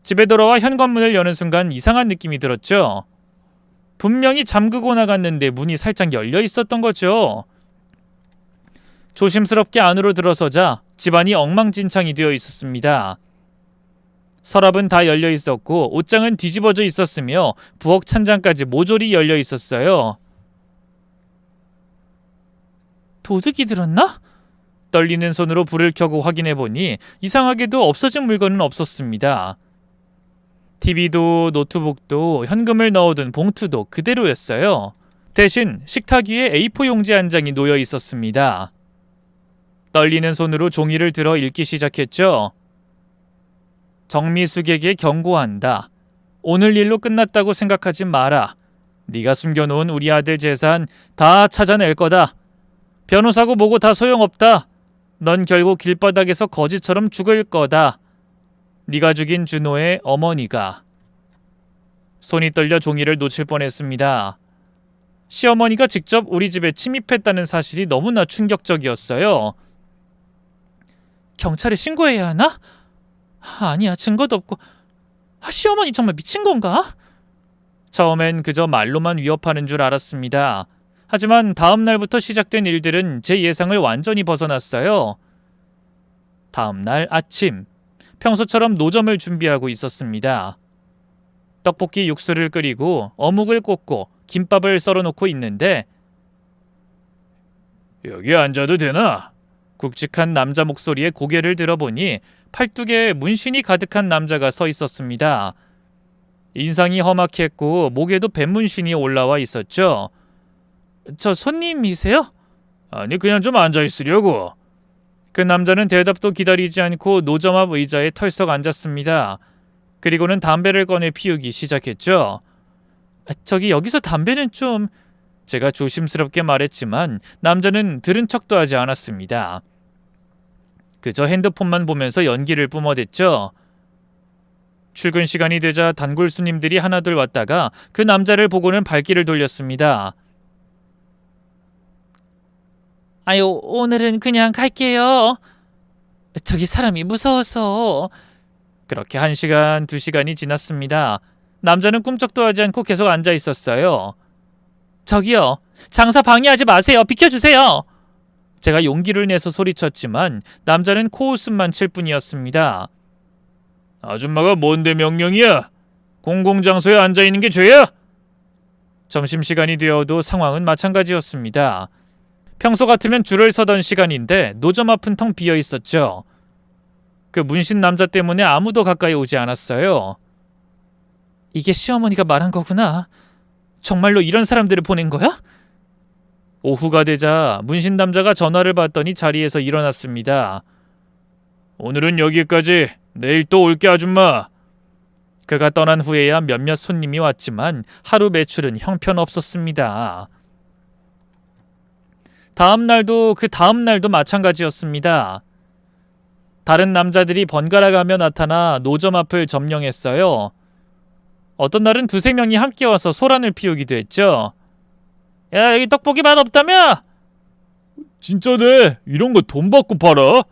A: 집에 돌아와 현관문을 여는 순간 이상한 느낌이 들었죠. 분명히 잠그고 나갔는데 문이 살짝 열려 있었던 거죠. 조심스럽게 안으로 들어서자 집안이 엉망진창이 되어 있었습니다. 서랍은 다 열려 있었고 옷장은 뒤집어져 있었으며 부엌 찬장까지 모조리 열려 있었어요. 도둑이 들었나? 떨리는 손으로 불을 켜고 확인해보니 이상하게도 없어진 물건은 없었습니다. TV도 노트북도 현금을 넣어둔 봉투도 그대로였어요. 대신 식탁 위에 A4 용지 한 장이 놓여 있었습니다. 떨리는 손으로 종이를 들어 읽기 시작했죠. 정미숙에게 경고한다. 오늘 일로 끝났다고 생각하지 마라. 네가 숨겨놓은 우리 아들 재산 다 찾아낼 거다. 변호사고 뭐고 다 소용없다. 넌 결국 길바닥에서 거지처럼 죽을 거다. 네가 죽인 준호의 어머니가. 손이 떨려 종이를 놓칠 뻔했습니다. 시어머니가 직접 우리 집에 침입했다는 사실이 너무나 충격적이었어요. 경찰에 신고해야 하나? 아니야, 증거도 없고. 시어머니 정말 미친 건가? 처음엔 그저 말로만 위협하는 줄 알았습니다. 하지만 다음 날부터 시작된 일들은 제 예상을 완전히 벗어났어요. 다음 날 아침, 평소처럼 노점을 준비하고 있었습니다. 떡볶이 육수를 끓이고 어묵을 꽂고 김밥을 썰어놓고 있는데 여기 앉아도 되나? 굵직한 남자 목소리에 고개를 들어보니 팔뚝에 문신이 가득한 남자가 서 있었습니다. 인상이 험악했고 목에도 뱀문신이 올라와 있었죠. 저 손님이세요? 아니, 그냥 좀 앉아있으려고. 그 남자는 대답도 기다리지 않고 노점 앞 의자에 털썩 앉았습니다. 그리고는 담배를 꺼내 피우기 시작했죠. 저기 여기서 담배는 좀... 제가 조심스럽게 말했지만 남자는 들은 척도 하지 않았습니다. 그저 핸드폰만 보면서 연기를 뿜어댔죠. 출근 시간이 되자 단골 손님들이 하나둘 왔다가 그 남자를 보고는 발길을 돌렸습니다. 아유, 오늘은 그냥 갈게요. 저기 사람이 무서워서. 그렇게 1시간, 2시간이 지났습니다. 남자는 꿈쩍도 하지 않고 계속 앉아 있었어요. 저기요, 장사 방해하지 마세요. 비켜주세요. 제가 용기를 내서 소리쳤지만 남자는 코웃음만 칠 뿐이었습니다. 아줌마가 뭔데 명령이야? 공공장소에 앉아있는 게 죄야? 점심시간이 되어도 상황은 마찬가지였습니다. 평소 같으면 줄을 서던 시간인데 노점 앞은 텅 비어 있었죠. 그 문신 남자 때문에 아무도 가까이 오지 않았어요. 이게 시어머니가 말한 거구나. 정말로 이런 사람들을 보낸 거야? 오후가 되자 문신 남자가 전화를 받더니 자리에서 일어났습니다. 오늘은 여기까지. 내일 또 올게, 아줌마. 그가 떠난 후에야 몇몇 손님이 왔지만 하루 매출은 형편없었습니다. 다음 날도 그 다음 날도 마찬가지였습니다. 다른 남자들이 번갈아가며 나타나 노점 앞을 점령했어요. 어떤 날은 2-3명이 함께 와서 소란을 피우기도 했죠. 야, 여기 떡볶이 맛 없다며? 진짜네. 이런 거 돈 받고 팔아?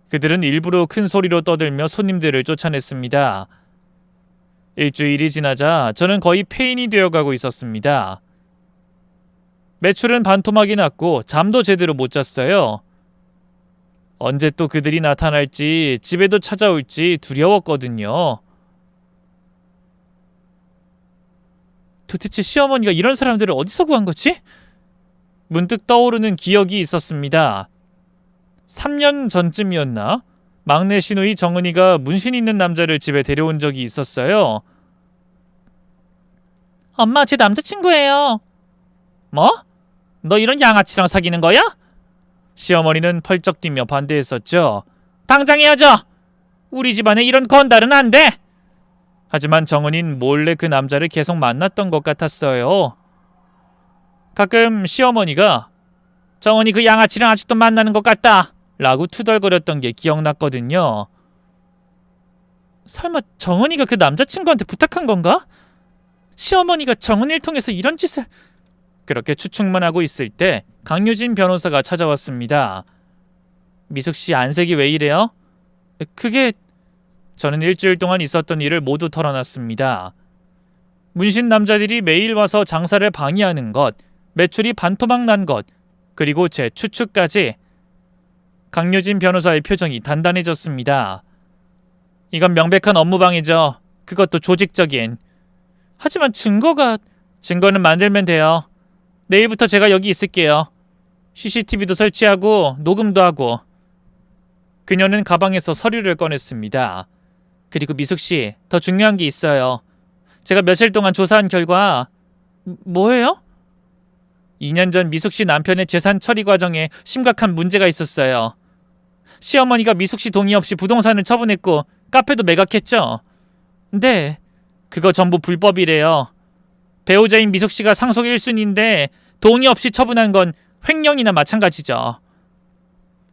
A: 그들은 일부러 큰 소리로 떠들며 손님들을 쫓아냈습니다. 일주일이 지나자 저는 거의 폐인이 되어가고 있었습니다. 매출은 반토막이 났고 잠도 제대로 못 잤어요. 언제 또 그들이 나타날지 집에도 찾아올지 두려웠거든요. 도대체 시어머니가 이런 사람들을 어디서 구한 거지? 문득 떠오르는 기억이 있었습니다. 3년 전쯤이었나? 막내 시누이 정은이가 문신 있는 남자를 집에 데려온 적이 있었어요. 엄마, 제 남자친구예요. 뭐? 너 이런 양아치랑 사귀는 거야? 시어머니는 펄쩍 뛰며 반대했었죠. 당장 헤어져! 우리 집안에 이런 건달은 안 돼! 하지만 정은이는 몰래 그 남자를 계속 만났던 것 같았어요. 가끔 시어머니가 정은이 그 양아치랑 아직도 만나는 것 같다 라고 투덜거렸던 게 기억났거든요. 설마 정은이가 그 남자친구한테 부탁한 건가? 시어머니가 정은이를 통해서 이런 짓을... 그렇게 추측만 하고 있을 때 강유진 변호사가 찾아왔습니다. 미숙씨, 안색이 왜 이래요? 그게... 저는 일주일 동안 있었던 일을 모두 털어놨습니다. 문신 남자들이 매일 와서 장사를 방해하는 것, 매출이 반토막 난 것, 그리고 제 추측까지. 강유진 변호사의 표정이 단단해졌습니다. 이건 명백한 업무방해죠. 그것도 조직적인. 하지만 증거는 만들면 돼요. 내일부터 제가 여기 있을게요. CCTV도 설치하고 녹음도 하고. 그녀는 가방에서 서류를 꺼냈습니다. 그리고 미숙씨, 더 중요한 게 있어요. 제가 며칠 동안 조사한 결과. 뭐예요? 2년 전 미숙씨 남편의 재산 처리 과정에 심각한 문제가 있었어요. 시어머니가 미숙씨 동의 없이 부동산을 처분했고 카페도 매각했죠. 네, 그거 전부 불법이래요. 배우자인 미숙씨가 상속 1순위인데 동의 없이 처분한 건 횡령이나 마찬가지죠.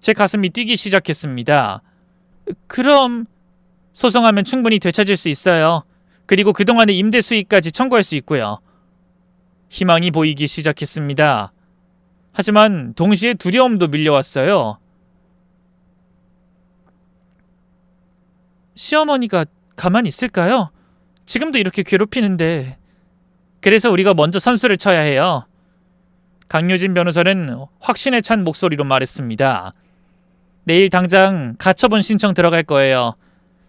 A: 제 가슴이 뛰기 시작했습니다. 그럼 소송하면 충분히 되찾을 수 있어요. 그리고 그동안의 임대 수익까지 청구할 수 있고요. 희망이 보이기 시작했습니다. 하지만 동시에 두려움도 밀려왔어요. 시어머니가 가만히 있을까요? 지금도 이렇게 괴롭히는데. 그래서 우리가 먼저 선수를 쳐야 해요. 강효진 변호사는 확신에 찬 목소리로 말했습니다. 내일 당장 가처분 신청 들어갈 거예요.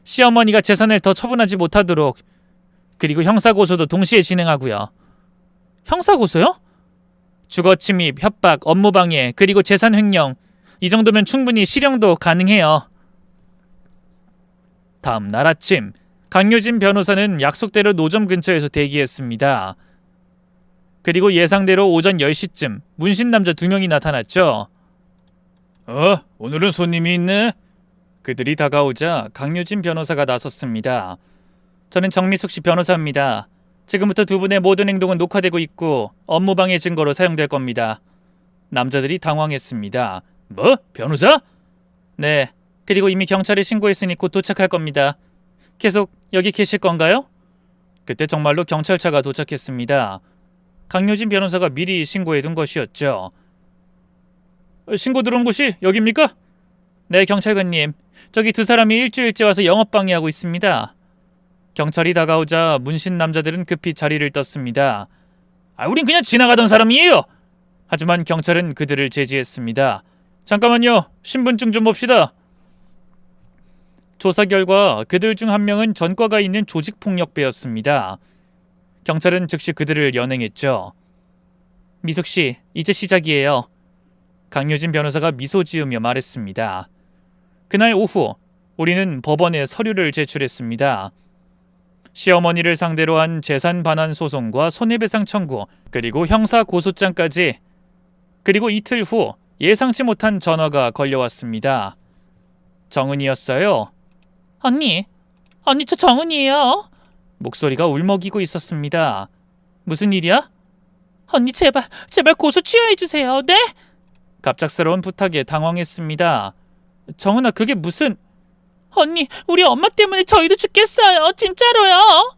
A: 시어머니가 재산을 더 처분하지 못하도록. 그리고 형사고소도 동시에 진행하고요. 형사고소요? 주거침입, 협박, 업무방해, 그리고 재산 횡령. 이 정도면 충분히 실형도 가능해요. 다음 날 아침, 강효진 변호사는 약속대로 노점 근처에서 대기했습니다. 그리고 예상대로 오전 10시쯤 문신 남자 2명이 나타났죠. 오늘은 손님이 있네. 그들이 다가오자 강효진 변호사가 나섰습니다. 저는 정미숙씨 변호사입니다. 지금부터 두 분의 모든 행동은 녹화되고 있고 업무방해 증거로 사용될 겁니다. 남자들이 당황했습니다. 뭐? 변호사? 네. 그리고 이미 경찰에 신고했으니 곧 도착할 겁니다. 계속 여기 계실 건가요? 그때 정말로 경찰차가 도착했습니다. 강효진 변호사가 미리 신고해둔 것이었죠. 신고 들어온 곳이 여기입니까? 네, 경찰관님. 저기 두 사람이 일주일째 와서 영업방해하고 있습니다. 경찰이 다가오자 문신 남자들은 급히 자리를 떴습니다. 우린 그냥 지나가던 사람이에요. 하지만 경찰은 그들을 제지했습니다. 잠깐만요. 신분증 좀 봅시다. 조사 결과 그들 중 한 명은 전과가 있는 조직폭력배였습니다. 경찰은 즉시 그들을 연행했죠. 미숙씨, 이제 시작이에요. 강효진 변호사가 미소 지으며 말했습니다. 그날 오후 우리는 법원에 서류를 제출했습니다. 시어머니를 상대로 한 재산 반환 소송과 손해배상 청구, 그리고 형사 고소장까지. 그리고 이틀 후 예상치 못한 전화가 걸려왔습니다. 정은이었어요. 언니 저 정은이에요. 목소리가 울먹이고 있었습니다. 무슨 일이야? 언니 제발 고소 취하해주세요. 네? 갑작스러운 부탁에 당황했습니다. 정은아, 그게 무슨... 언니, 우리 엄마 때문에 저희도 죽겠어요. 진짜로요.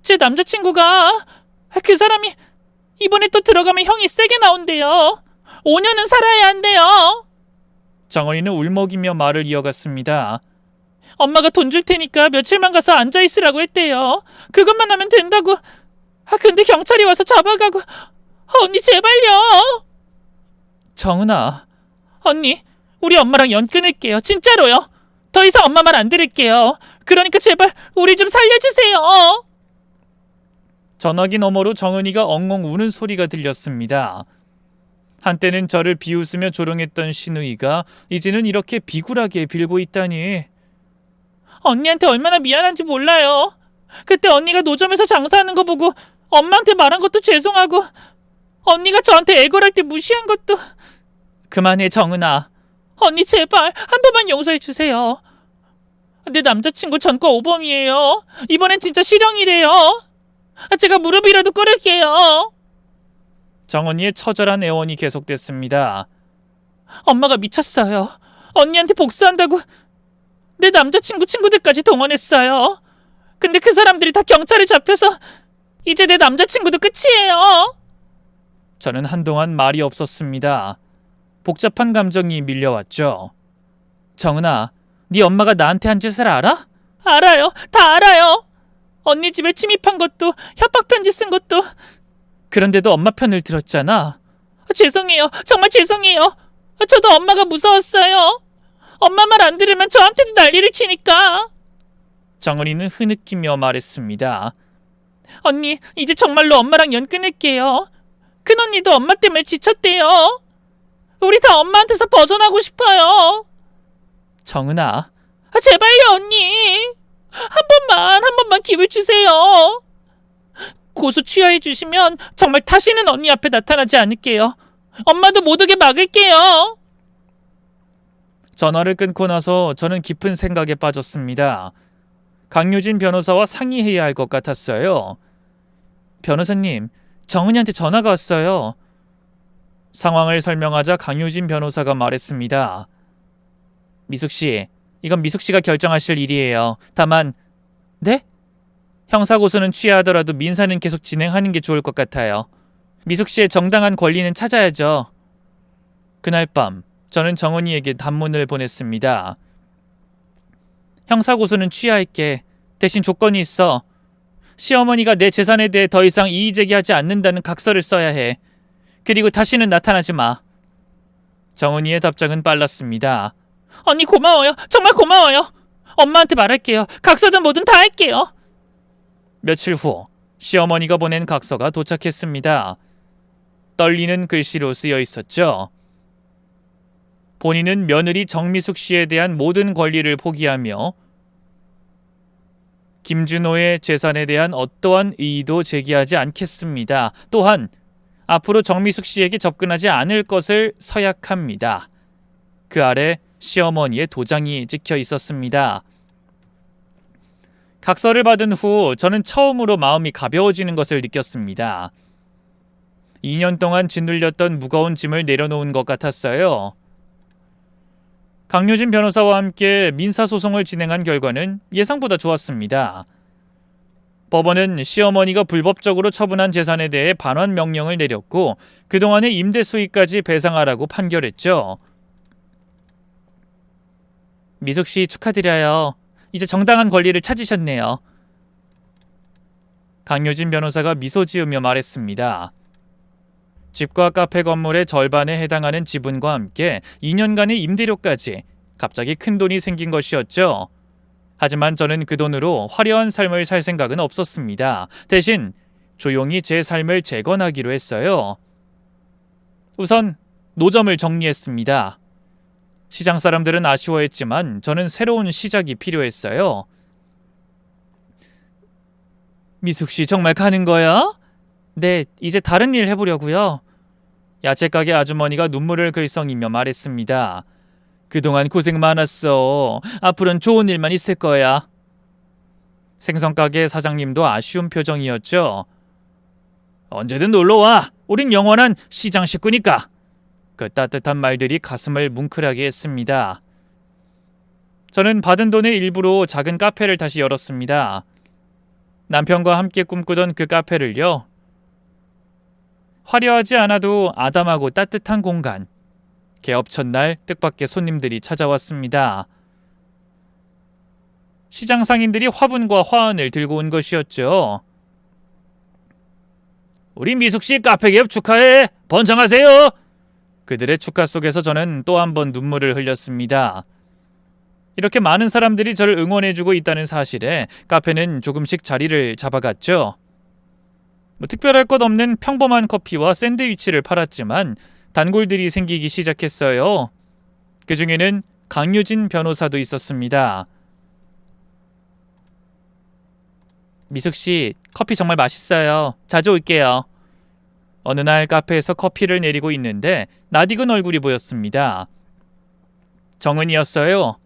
A: 제 남자친구가 그 사람이 이번에 또 들어가면 형이 세게 나온대요. 5년은 살아야 한대요. 정은이는 울먹이며 말을 이어갔습니다. 엄마가 돈 줄 테니까 며칠만 가서 앉아있으라고 했대요. 그것만 하면 된다고. 근데 경찰이 와서 잡아가고. 언니 제발요. 정은아, 언니 우리 엄마랑 연 끊을게요. 진짜로요. 더 이상 엄마 말 안 들을게요. 그러니까 제발 우리 좀 살려주세요. 전화기 너머로 정은이가 엉엉 우는 소리가 들렸습니다. 한때는 저를 비웃으며 조롱했던 신우이가 이제는 이렇게 비굴하게 빌고 있다니. 언니한테 얼마나 미안한지 몰라요. 그때 언니가 노점에서 장사하는 거 보고 엄마한테 말한 것도 죄송하고 언니가 저한테 애걸할 때 무시한 것도. 그만해 정은아. 언니 제발 한 번만 용서해 주세요. 내 남자친구 전과 오범이에요. 이번엔 진짜 실형이래요. 제가 무릎이라도 꿇을게요. 정은이의 처절한 애원이 계속됐습니다. 엄마가 미쳤어요. 언니한테 복수한다고 내 남자친구 친구들까지 동원했어요. 근데 그 사람들이 다 경찰에 잡혀서 이제 내 남자친구도 끝이에요. 저는 한동안 말이 없었습니다. 복잡한 감정이 밀려왔죠. 정은아, 네 엄마가 나한테 한 짓을 알아? 알아요. 다 알아요. 언니 집에 침입한 것도 협박 편지 쓴 것도. 그런데도 엄마 편을 들었잖아. 죄송해요. 정말 죄송해요. 저도 엄마가 무서웠어요. 엄마 말 안 들으면 저한테도 난리를 치니까. 정은이는 흐느끼며 말했습니다. 언니, 이제 정말로 엄마랑 연 끊을게요. 큰언니도 엄마 때문에 지쳤대요. 우리 다 엄마한테서 벗어나고 싶어요. 정은아, 제발요 언니. 한 번만 기회 주세요. 고수 취하해 주시면 정말 다시는 언니 앞에 나타나지 않을게요. 엄마도 못 오게 막을게요. 전화를 끊고 나서 저는 깊은 생각에 빠졌습니다. 강유진 변호사와 상의해야 할 것 같았어요. 변호사님, 정은이한테 전화가 왔어요. 상황을 설명하자 강유진 변호사가 말했습니다. 미숙씨, 이건 미숙씨가 결정하실 일이에요. 다만, 네? 형사고소는 취하하더라도 민사는 계속 진행하는 게 좋을 것 같아요. 미숙씨의 정당한 권리는 찾아야죠. 그날 밤, 저는 정은이에게 단문을 보냈습니다. 형사고소는 취하할게. 대신 조건이 있어. 시어머니가 내 재산에 대해 더 이상 이의 제기하지 않는다는 각서를 써야 해. 그리고 다시는 나타나지 마. 정은이의 답장은 빨랐습니다. 언니 고마워요. 정말 고마워요. 엄마한테 말할게요. 각서든 뭐든 다 할게요. 며칠 후 시어머니가 보낸 각서가 도착했습니다. 떨리는 글씨로 쓰여 있었죠. 본인은 며느리 정미숙 씨에 대한 모든 권리를 포기하며 김준호의 재산에 대한 어떠한 이의도 제기하지 않겠습니다. 또한 앞으로 정미숙 씨에게 접근하지 않을 것을 서약합니다. 그 아래 시어머니의 도장이 찍혀 있었습니다. 각서를 받은 후 저는 처음으로 마음이 가벼워지는 것을 느꼈습니다. 2년 동안 짓눌렸던 무거운 짐을 내려놓은 것 같았어요. 강유진 변호사와 함께 민사소송을 진행한 결과는 예상보다 좋았습니다. 법원은 시어머니가 불법적으로 처분한 재산에 대해 반환 명령을 내렸고 그동안의 임대 수익까지 배상하라고 판결했죠. 미숙 씨 축하드려요. 이제 정당한 권리를 찾으셨네요. 강유진 변호사가 미소 지으며 말했습니다. 집과 카페 건물의 절반에 해당하는 지분과 함께 2년간의 임대료까지 갑자기 큰 돈이 생긴 것이었죠. 하지만 저는 그 돈으로 화려한 삶을 살 생각은 없었습니다. 대신 조용히 제 삶을 재건하기로 했어요. 우선 노점을 정리했습니다. 시장 사람들은 아쉬워했지만 저는 새로운 시작이 필요했어요. 미숙 씨 정말 가는 거야? 네, 이제 다른 일 해보려고요. 야채가게 아주머니가 눈물을 글썽이며 말했습니다. 그동안 고생 많았어. 앞으로는 좋은 일만 있을 거야. 생선가게 사장님도 아쉬운 표정이었죠. 언제든 놀러와. 우린 영원한 시장 식구니까. 그 따뜻한 말들이 가슴을 뭉클하게 했습니다. 저는 받은 돈의 일부로 작은 카페를 다시 열었습니다. 남편과 함께 꿈꾸던 그 카페를요. 화려하지 않아도 아담하고 따뜻한 공간. 개업 첫날 뜻밖의 손님들이 찾아왔습니다. 시장 상인들이 화분과 화환을 들고 온 것이었죠. 우리 미숙씨 카페 개업 축하해! 번창하세요! 그들의 축하 속에서 저는 또 한 번 눈물을 흘렸습니다. 이렇게 많은 사람들이 저를 응원해주고 있다는 사실에 카페는 조금씩 자리를 잡아갔죠. 특별할 것 없는 평범한 커피와 샌드위치를 팔았지만 단골들이 생기기 시작했어요. 그 중에는 강유진 변호사도 있었습니다. 미숙씨, 커피 정말 맛있어요. 자주 올게요. 어느 날 카페에서 커피를 내리고 있는데 낯익은 얼굴이 보였습니다. 정은이었어요.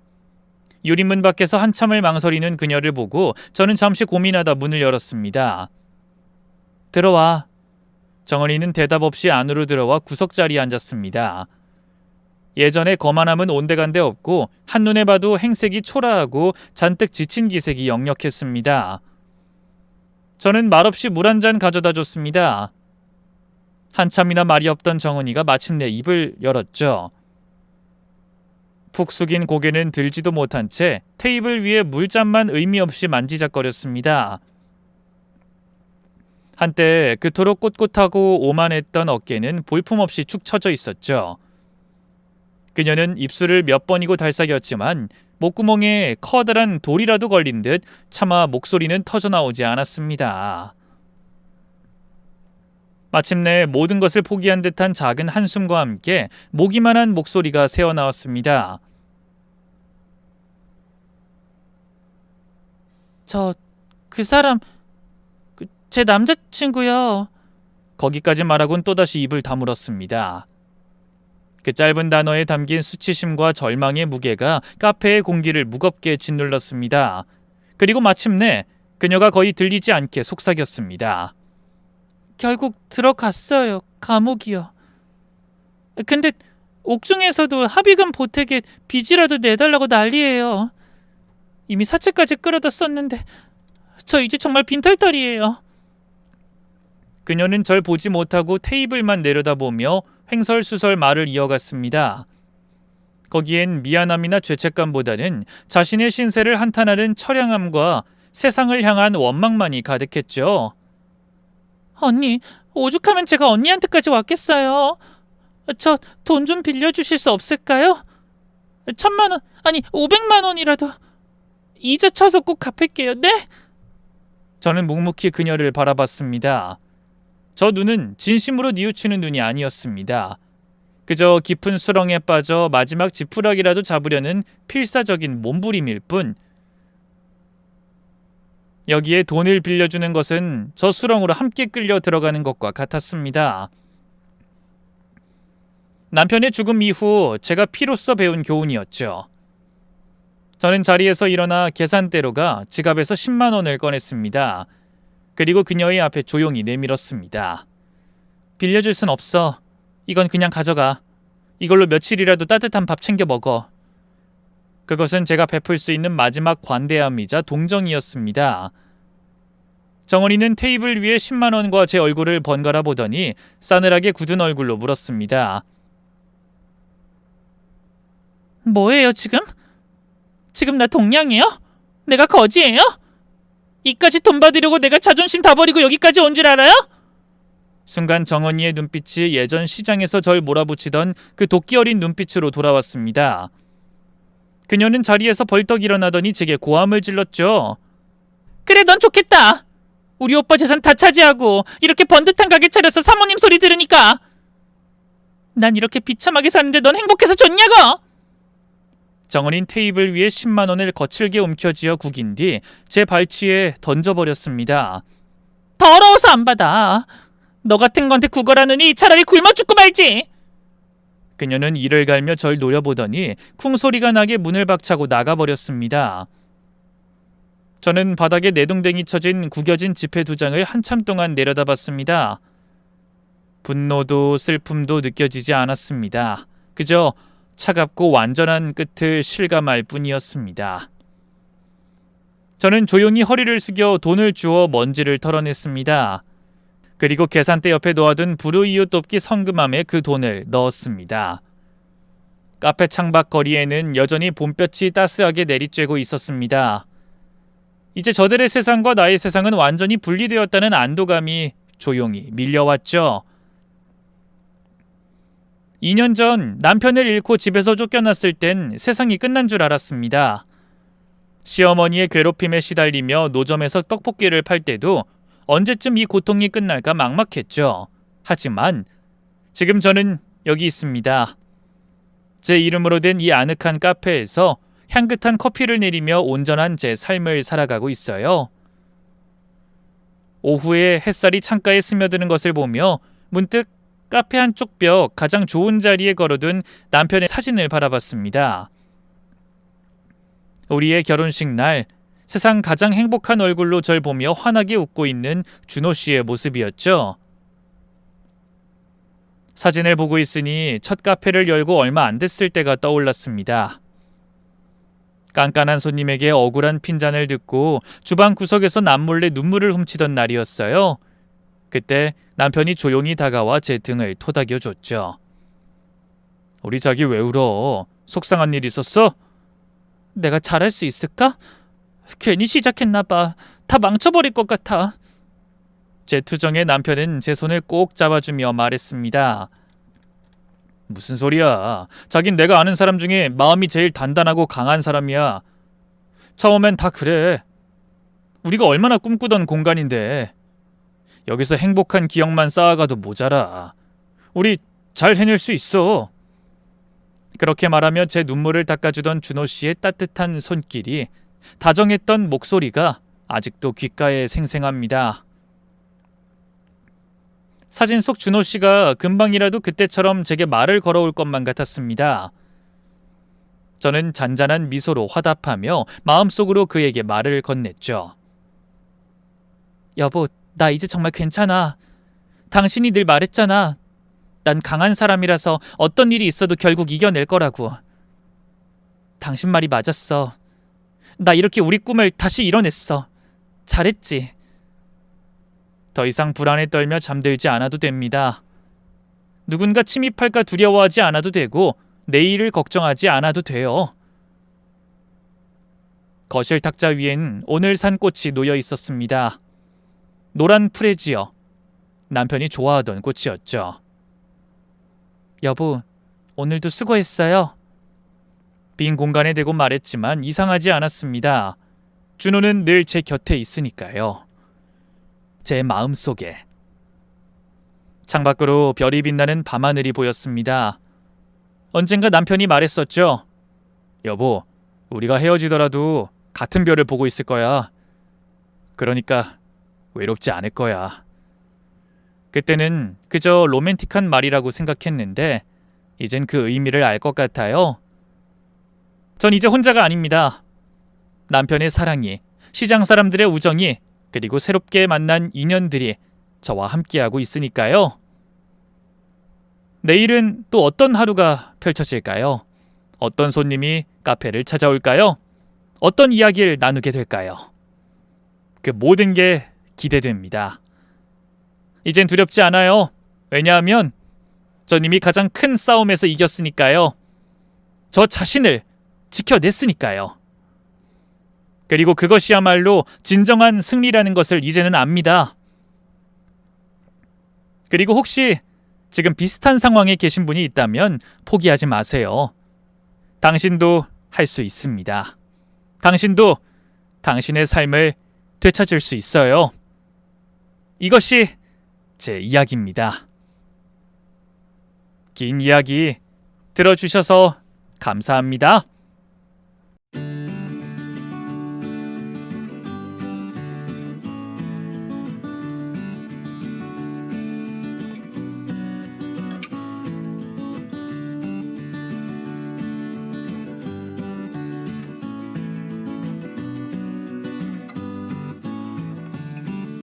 A: 유리문 밖에서 한참을 망설이는 그녀를 보고 저는 잠시 고민하다 문을 열었습니다. 들어와. 정은이는 대답 없이 안으로 들어와 구석자리에 앉았습니다. 예전에 거만함은 온데간데 없고 한눈에 봐도 행색이 초라하고 잔뜩 지친 기색이 역력했습니다. 저는 말없이 물 한 잔 가져다 줬습니다. 한참이나 말이 없던 정은이가 마침내 입을 열었죠. 푹 숙인 고개는 들지도 못한 채 테이블 위에 물잔만 의미 없이 만지작거렸습니다. 한때 그토록 꼿꼿하고 오만했던 어깨는 볼품없이 축 처져 있었죠. 그녀는 입술을 몇 번이고 달싹였지만 목구멍에 커다란 돌이라도 걸린 듯 차마 목소리는 터져나오지 않았습니다. 마침내 모든 것을 포기한 듯한 작은 한숨과 함께 모기만한 목소리가 새어나왔습니다. 그 사람 제 남자친구요. 거기까지 말하곤 또다시 입을 다물었습니다. 그 짧은 단어에 담긴 수치심과 절망의 무게가 카페의 공기를 무겁게 짓눌렀습니다. 그리고 마침내 그녀가 거의 들리지 않게 속삭였습니다. 결국 들어갔어요. 감옥이요. 근데 옥중에서도 합의금 보태게 빚이라도 내달라고 난리예요. 이미 사채까지 끌어다 썼는데 저 이제 정말 빈털터리예요. 그녀는 절 보지 못하고 테이블만 내려다보며 횡설수설 말을 이어갔습니다. 거기엔 미안함이나 죄책감보다는 자신의 신세를 한탄하는 처량함과 세상을 향한 원망만이 가득했죠. 언니, 오죽하면 제가 언니한테까지 왔겠어요. 저 돈 좀 빌려주실 수 없을까요? 1,000만 원, 아니 500만 원이라도. 이자 쳐서 꼭 갚을게요. 네? 저는 묵묵히 그녀를 바라봤습니다. 저 눈은 진심으로 뉘우치는 눈이 아니었습니다. 그저 깊은 수렁에 빠져 마지막 지푸라기라도 잡으려는 필사적인 몸부림일 뿐. 여기에 돈을 빌려주는 것은 저 수렁으로 함께 끌려 들어가는 것과 같았습니다. 남편의 죽음 이후 제가 피로써 배운 교훈이었죠. 저는 자리에서 일어나 계산대로가 지갑에서 10만 원을 꺼냈습니다. 그리고 그녀의 앞에 조용히 내밀었습니다. 빌려줄 순 없어. 이건 그냥 가져가. 이걸로 며칠이라도 따뜻한 밥 챙겨 먹어. 그것은 제가 베풀 수 있는 마지막 관대함이자 동정이었습니다. 정원이는 테이블 위에 10만 원과 제 얼굴을 번갈아 보더니 싸늘하게 굳은 얼굴로 물었습니다. 뭐예요 지금? 지금 나 동냥이에요? 내가 거지예요? 이까지 돈 받으려고 내가 자존심 다 버리고 여기까지 온 줄 알아요? 순간 정원이의 눈빛이 예전 시장에서 절 몰아붙이던 그 도끼 어린 눈빛으로 돌아왔습니다. 그녀는 자리에서 벌떡 일어나더니 제게 고함을 질렀죠. 그래, 넌 좋겠다. 우리 오빠 재산 다 차지하고 이렇게 번듯한 가게 차려서 사모님 소리 들으니까. 난 이렇게 비참하게 사는데 넌 행복해서 좋냐고? 정원인 테이블 위에 10만 원을 거칠게 움켜쥐어 구긴 뒤 제 발치에 던져버렸습니다. 더러워서 안 받아. 너 같은 건데 구걸하느니 차라리 굶어 죽고 말지. 그녀는 이를 갈며 절 노려보더니 쿵소리가 나게 문을 박차고 나가버렸습니다. 저는 바닥에 내동댕이 쳐진 구겨진 지폐 2장을 한참 동안 내려다봤습니다. 분노도 슬픔도 느껴지지 않았습니다. 그저 차갑고 완전한 끝을 실감할 뿐이었습니다. 저는 조용히 허리를 숙여 돈을 주워 먼지를 털어냈습니다. 그리고 계산대 옆에 놓아둔 부르이웃 돕기 성금함에 그 돈을 넣었습니다. 카페 창밖 거리에는 여전히 봄볕이 따스하게 내리쬐고 있었습니다. 이제 저들의 세상과 나의 세상은 완전히 분리되었다는 안도감이 조용히 밀려왔죠. 2년 전 남편을 잃고 집에서 쫓겨났을 땐 세상이 끝난 줄 알았습니다. 시어머니의 괴롭힘에 시달리며 노점에서 떡볶이를 팔 때도 언제쯤 이 고통이 끝날까 막막했죠. 하지만 지금 저는 여기 있습니다. 제 이름으로 된 이 아늑한 카페에서 향긋한 커피를 내리며 온전한 제 삶을 살아가고 있어요. 오후에 햇살이 창가에 스며드는 것을 보며 문득 카페 한쪽 벽 가장 좋은 자리에 걸어둔 남편의 사진을 바라봤습니다. 우리의 결혼식 날 세상 가장 행복한 얼굴로 절 보며 환하게 웃고 있는 준호 씨의 모습이었죠. 사진을 보고 있으니 첫 카페를 열고 얼마 안 됐을 때가 떠올랐습니다. 깐깐한 손님에게 억울한 핀잔을 듣고 주방 구석에서 남몰래 눈물을 훔치던 날이었어요. 그때 남편이 조용히 다가와 제 등을 토닥여줬죠. 우리 자기 왜 울어? 속상한 일 있었어? 내가 잘할 수 있을까? 괜히 시작했나봐. 다 망쳐버릴 것 같아. 제 투정에 남편은 제 손을 꼭 잡아주며 말했습니다. 무슨 소리야. 자긴 내가 아는 사람 중에 마음이 제일 단단하고 강한 사람이야. 처음엔 다 그래. 우리가 얼마나 꿈꾸던 공간인데. 여기서 행복한 기억만 쌓아가도 모자라. 우리 잘 해낼 수 있어. 그렇게 말하며 제 눈물을 닦아주던 준호 씨의 따뜻한 손길이, 다정했던 목소리가 아직도 귓가에 생생합니다. 사진 속 준호 씨가 금방이라도 그때처럼 제게 말을 걸어올 것만 같았습니다. 저는 잔잔한 미소로 화답하며 마음속으로 그에게 말을 건넸죠. 여보, 나 이제 정말 괜찮아. 당신이 늘 말했잖아. 난 강한 사람이라서 어떤 일이 있어도 결국 이겨낼 거라고. 당신 말이 맞았어. 나 이렇게 우리 꿈을 다시 이뤄냈어. 잘했지. 더 이상 불안에 떨며 잠들지 않아도 됩니다. 누군가 침입할까 두려워하지 않아도 되고 내일을 걱정하지 않아도 돼요. 거실 탁자 위엔 오늘 산 꽃이 놓여 있었습니다. 노란 프레지어. 남편이 좋아하던 꽃이었죠. 여보, 오늘도 수고했어요. 빈 공간에 대고 말했지만 이상하지 않았습니다. 준호는 늘 제 곁에 있으니까요. 제 마음속에. 창밖으로 별이 빛나는 밤하늘이 보였습니다. 언젠가 남편이 말했었죠. 여보, 우리가 헤어지더라도 같은 별을 보고 있을 거야. 그러니까 외롭지 않을 거야. 그때는 그저 로맨틱한 말이라고 생각했는데 이젠 그 의미를 알 것 같아요. 전 이제 혼자가 아닙니다. 남편의 사랑이, 시장 사람들의 우정이, 그리고 새롭게 만난 인연들이 저와 함께하고 있으니까요. 내일은 또 어떤 하루가 펼쳐질까요? 어떤 손님이 카페를 찾아올까요? 어떤 이야기를 나누게 될까요? 그 모든 게 기대됩니다. 이젠 두렵지 않아요. 왜냐하면 전 이미 가장 큰 싸움에서 이겼으니까요. 저 자신을 지켜냈으니까요. 그리고 그것이야말로 진정한 승리라는 것을 이제는 압니다. 그리고 혹시 지금 비슷한 상황에 계신 분이 있다면 포기하지 마세요. 당신도 할 수 있습니다. 당신도 당신의 삶을 되찾을 수 있어요. 이것이 제 이야기입니다. 긴 이야기 들어주셔서 감사합니다.